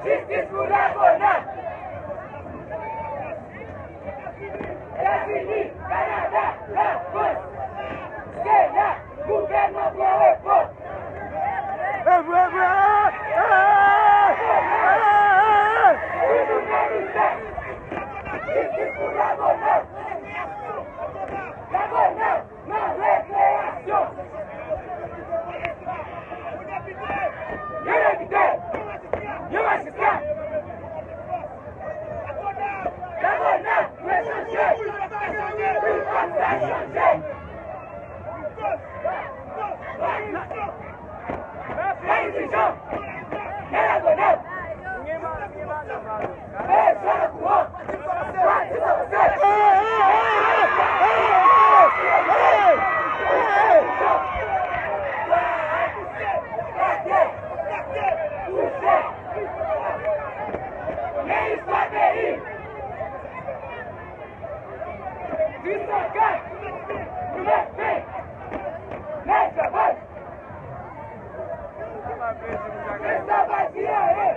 Justice pour la bonne. États-Unis, Canada, la France. Sénat, gouvernement pour réponse. Justice pour la bonne. La bonne, non récréation. Esta vacía es